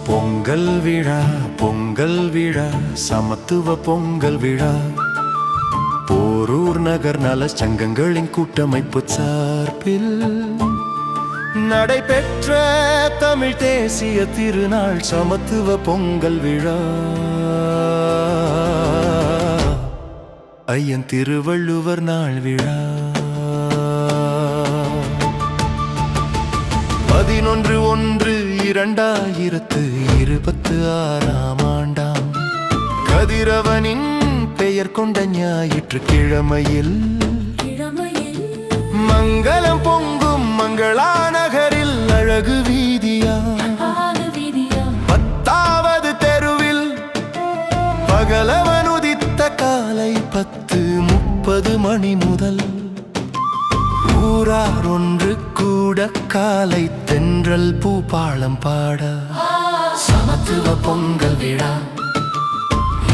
பொங்கல் விழா பொங்கல் விழா சமத்துவ பொங்கல் விழா போரூர் நகர் நல சங்கங்களின் கூட்டமைப்பு சார்பில் நடைபெற்ற தமிழ் தேசிய திருநாள் சமத்துவ பொங்கல் விழா ஐயன் திருவள்ளுவர் நாள் விழா 11/1/2026 ஆண்டாம் கதிரவனின் பெயர் கொண்ட ஞாயிற்றுக்கிழமையில் மங்களம் பொங்கும் மங்களா நகரில் அழகு வீதியா 10வது தெருவில் பகலவன் உதித்த காலை 10:30 மணி முதல் ஊரார் ஒன்று கூட காலை தென்றல் பூபாளம் பாட சமத்துவ பொங்கல் விழா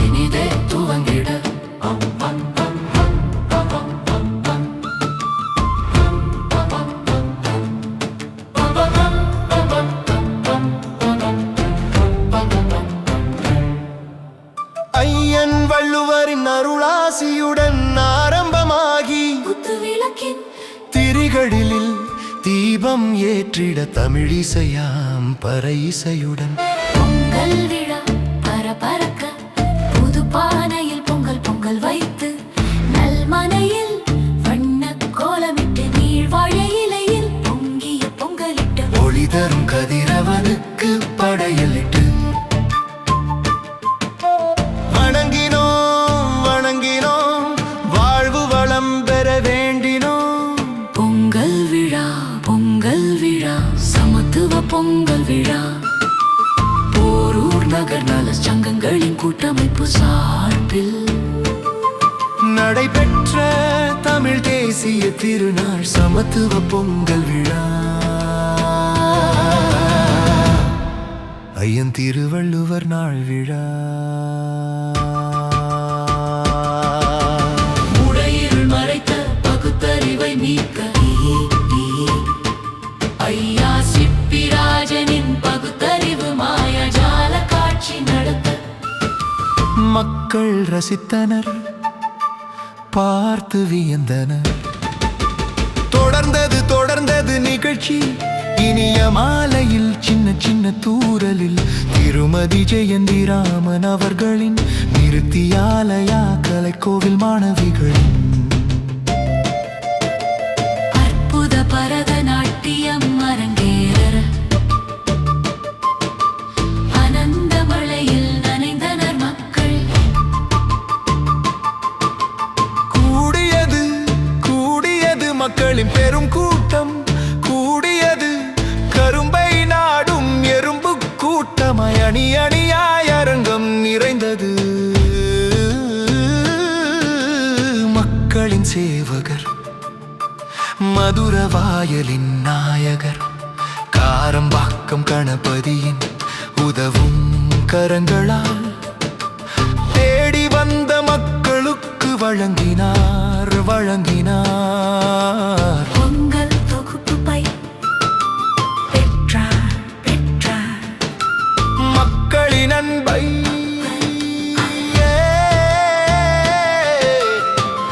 இனிதே துவங்கிட ஐயன் வள்ளுவரின் அருளாசியுடன் ஆரம்பமாகி திரிகளில் தீபம் ஏற்றிட தமிழிசையாம் பறை இசையுடன் பொங்கல் விழா பரபரக்க புது பானையில் பொங்கல் பொங்கல் வைத்து நல்மனையில் வண்ண கோலமிட்டு நீழ்வாழை இலையில் பொங்கிய பொங்கலிட்டு ஒளி தரும் கதிரவனுக்கு படையலிட்டு வணங்கினோம் வணங்கினோம் வாழ்வு வளம் பெற வேண்டினோம் பொங்கல் விழா சமத்துவ பொங்கல் விழா போரூர் நகர் நல சங்கங்களின் கூட்டமைப்பு சார்பில் நடைபெற்ற தமிழ் தேசிய திருநாள் சமத்துவ பொங்கல் விழா ஐயன் திருவள்ளுவர் நாள் விழா உடையிருள் மறைத்த பகுத்தறிவை நீக்க ஐயா சிப்பிராஜனின் பகுத்தறிவு மாயாஜால காட்சி நடத்த மக்கள் ரசித்தனர் பார்த்து வியந்தனர் தொடர்ந்தது நிகழ்ச்சி இனிய மாலையில் சின்ன சின்ன தூரலில் திருமதி ஜெயந்தி ராமன் அவர்களின் நிறுத்தியாலயா கலைக்கோவில் மாணவிகளின் அற்புத பரதநாட்டியம் அரங்கேற அனந்த மழையில் நனைந்தனர் மக்கள் கூடியது மக்களின் பெரும் கூட்டம் கூடியது கரும்பை நாடும் எறும்பு கூட்டமாய் அணி அணியாய் அரங்கம் நிறைந்தது மக்களின் சேவகர் மதுர வாயலின் நாயகர் காரம்பாக்கம் கணபதியின் உதவும் கரங்களால் தேடி வந்த மக்களுக்கு வழங்கினார் பொங்கல் தொகுப்பு பை பெற்றார் மக்களின் அன்பை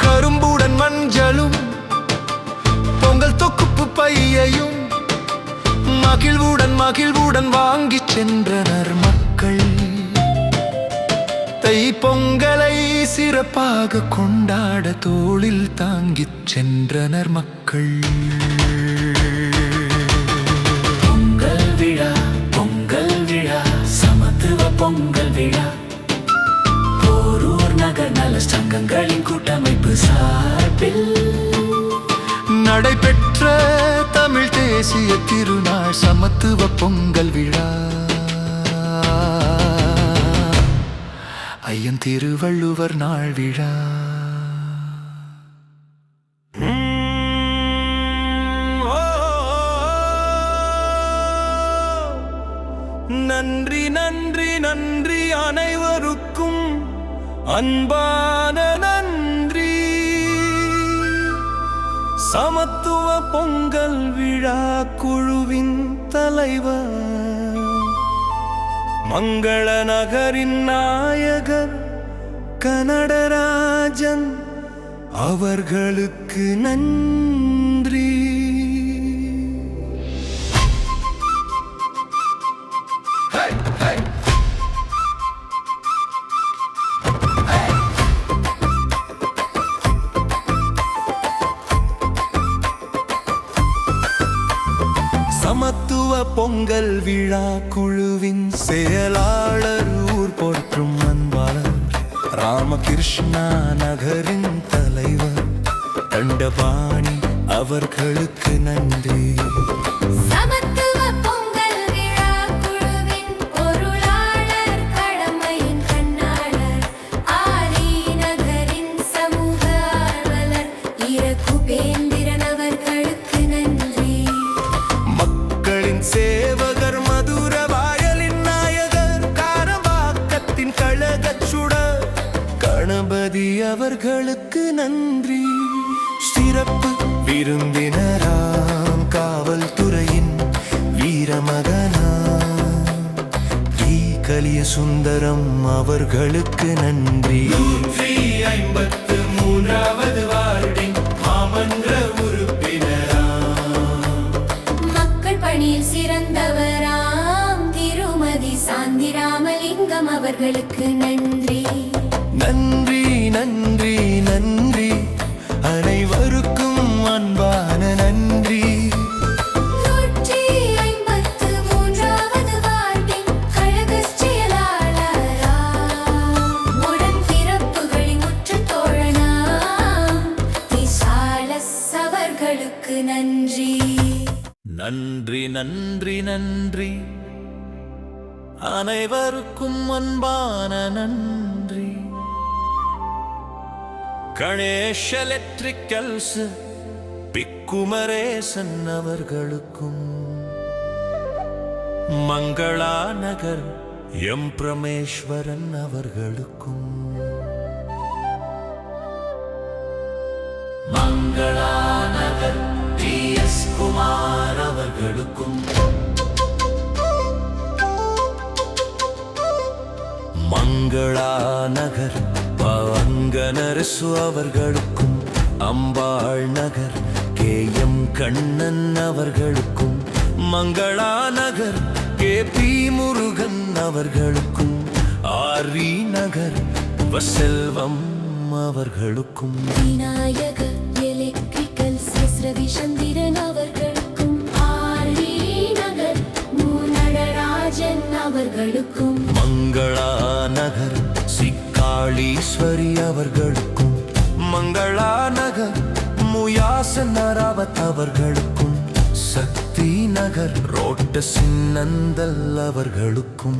கரும்புடன் மஞ்சளும் பொங்கல் தொகுப்பு பையையும் மகிழ்வுடன் வாங்கிச் சென்றனர் மக்கள் தை பொங்கலை சிறப்பாக கொண்டாட தோளில் தாங்கிச் சென்றனர் மக்கள் பொங்கல் விழா சமத்துவ பொங்கல் விழா போரூர் நகர் நல சங்கங்களின் கூட்டமைப்பு சார்பில் நடைபெற்ற தமிழ் தேசிய திருநாள் சமத்துவ பொங்கல் விழா ஐயன் திருவள்ளுவர் நாள் விழா நன்றி நன்றி நன்றி அனைவருக்கும் அன்பான நன்றி. சமத்துவ பொங்கல் விழா குழுவின் தலைவர், மங்கள நகரின் நாயகர் கனடராஜன் அவர்களுக்கு நன்றி. சமத்துவ பொங்கல் விழா குழுவின் செயலாளர், ஊர் போற்றும் அன்பாளர், ராமகிருஷ்ணா நகரின் தலைவர் தண்டபாணி அவர்களுக்கு நன்றி. சமத்துவ பொங்கல் விழா குழுவின் பொருளாளர், கடமையின் கண்ணாளர், ஆரி நகரின் சமூக ஆர்வலர் இரகுபேந்திரன் அவர்களுக்கு நன்றி. மக்களின் சேவகர், மதுர வாயலின் நாயகர், காரவாக்கத்தின் கழகச் சுடர் கணபதி அவர்களுக்கு நன்றி. சிறப்பு விருந்தினராம் காவல்துறையின் வீரமகனாம் டி. கலிய சுந்தரம் அவர்களுக்கு நன்றி. 153வது வார்டின் மாமன்ற உறுப்பினராம், மக்கள் பணியில் சிறந்தவராம் திருமதி சாந்திராமலிங்கம் அவர்களுக்கு நன்றி. நன்றி நன்றி நன்றி அனைவருக்கும் அன்பான நன்றி. 153வது வார்டின் கழக செயலாளராம், உடன்பிறப்புகளின் உற்ற தோழனாம் திசாலஸ் அவர்களுக்கு நன்றி. நன்றி நன்றி நன்றி அனைவருக்கும் அன்பான நன்றி. கணேஷ் எலக்ட்ரிக்கல்ஸ் பிக்குமரேசன் அவர்களுக்கும், மங்களா நகர் எம் பிரமேஸ்வரன் அவர்களுக்கும், மங்களா நகர் டி.எஸ். குமார் அவர்களுக்கும், மங்களா நகர் பவங்கனரசு அவர்களுக்கும், அம்பாள் நகர் கே.எம். கண்ணன் அவர்களுக்கும், மங்களா நகர் கே.பி. முருகன் அவர்களுக்கும், ஆரி நகர் வசெல்வம் அவர்களுக்கும், விநாயகர் எலக்ட்ரிக்கல்ஸ் எஸ். ரவிச்சந்திரன் அவர்களுக்கும், ஆரி நகர் மு. நடராஜன் அவர்களுக்கும், மங்களா நகர் சிக்காளீஸ்வரி அவர்களுக்கும், மங்களா நகர் முயாசன் ராவத் அவர்களுக்கும், சக்தி நகர் ரோட்ட சின்னந்தல் அவர்களுக்கும்,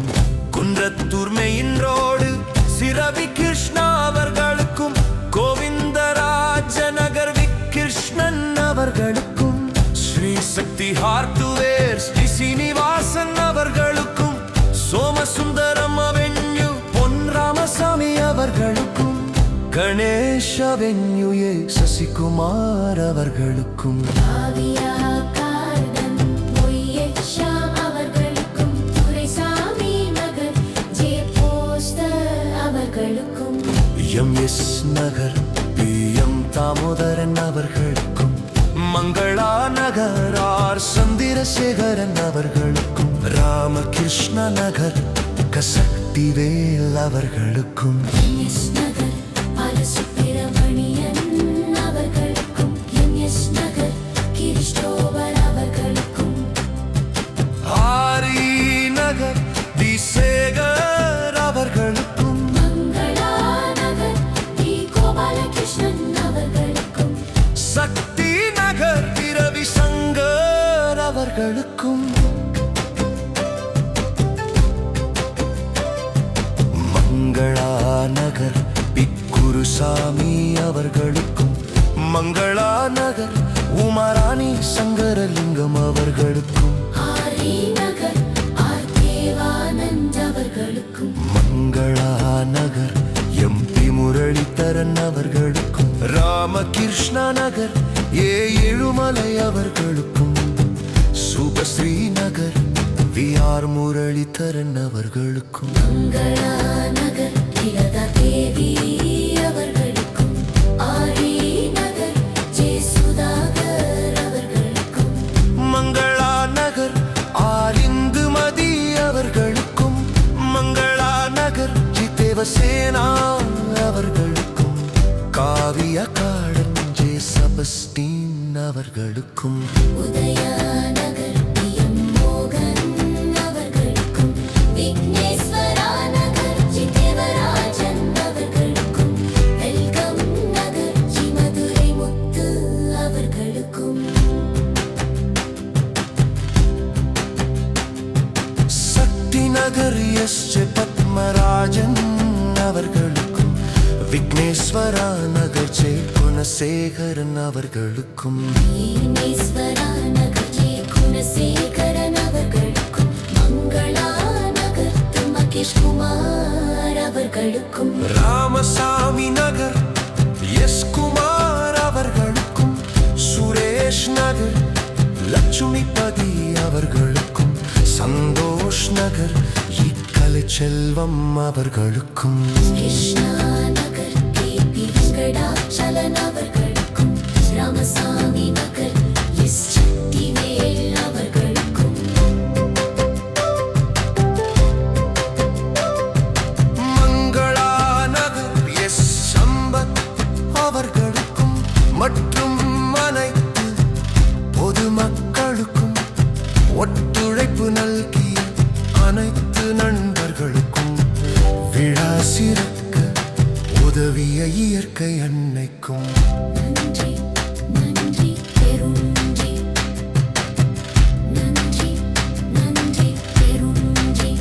குன்றத்தூர் மெயின் ரோடு சிரவி கிருஷ்ணா அவர்களுக்கும், கோவிந்தராஜ நகர் வி. கிருஷ்ணன் அவர்களுக்கும், ஸ்ரீ சக்தி ஹார்ட்வேர் ஸ்ரீ சீனிவாசன் அவர்களுக்கும், சோமசுந்தரம் அவென்யூ பொன் ராமசாமி அவர்களுக்கும், கணேஷ் அவென்யூ ஏ. சசிகுமார் அவர்களுக்கும், காவியா கார்டன் பொய்யேஷா அவர்களுக்கும், துரைசாமி நகர் ஜே. போஸ்டர் அவர்களுக்கும், எம்.எஸ். நகர் பி.எம். தாமோதரன் அவர்களுக்கும், மங்களா நகர் ஆர். சந்திரசேகரன் அவர்களுக்கும், ராமகிருஷ்ண நகர் கசக்திவேல் அவர்களுக்கும், எம்.எஸ். நகர் பாலசுப்பிரமணியன் அவர்களுக்கும், எம்.எஸ். நகர் கிறிஸ்டோபர் அவர்களுக்கும், ஆரி நகர் டி. சேகர் அவர்களுக்கும், மங்களா நகர் டி. கோபாலகிருஷ்ணன் அவர்களுக்கும், சக்தி நகர் ரவி சங்கர் அவர்களுக்கும், மங்களா நகர் பிக்குருசாமி அவர்களுக்கும், மங்களா நகர் உமாராணி சங்கரலிங்கம் அவர்களுக்கும், ஆரி நகர் ஆர். தேவ ராமகிருஷ்ண நகர் ஏழுமலை அவர்களுக்கும் சுபஸ்ரீ நகர் விஆர் முரளிதரன் அவர்களுக்கும் மங்களா நகர் லீலா தேவி அவர்களுக்கும் ஆரி நகர் ஜே சுதாகர் அவர்களுக்கும் மங்களா நகர் ஆரிந்துமதி அவர்களுக்கும் மங்களா நகர் ஜிதேவசேனா அவர்களுக்கும் காவிய காடன் ஜே சபஸ்டீன் அவர்களுக்கும் உதயா நகர் பிஎம் மோகன் அவர்களுக்கும் விக்னேஸ்வரா நகர் ஜி தேவராஜன் அவர்களுக்கும் வெல்கம் நகர் ஜி மதுரை முத்து அவர்களுக்கும் சக்தி நகர் எஸ் ஜே பத்மராஜன் அவர்களுக்கும் விக்னேஸ்வரா நகர் ஜே குணசேகரன் அவர்களுக்கும் விக்னேஸ்வரா நகர் ஜே குணசேகரன் அவர்களுக்கும் மங்களா நகர் மகேஷ் குமார் அவர்களுக்கும் ராமசாமி நகர் எஸ் குமார் அவர்களுக்கும் சுரேஷ் நகர் லட்சுமிபதி அவர்களுக்கும் சந்தோஷ் நகர் இக்கலை செல்வம் அவர்களுக்கும் கிருஷ்ணா நகர் கேபி வெங்கடாச்சலம் அவர்களுக்கும் ராமசாமி நகர் எஸ் சக்திவேல் அவர்களுக்கும் மங்களா நகர் எஸ் சம்பத் அவர்களுக்கும் மற்றும் அனைத்து பொதுமக்களுக்கும் ஒத்துழைப்பு நல்கிய அனைத்து நண்பர்களுக்கும் விழா சிறக்க உதவிய இயற்கை அன்னைக்கும் நன்றி நன்றி பெருஞ்சி நன்றி நன்றி பெருஞ்சி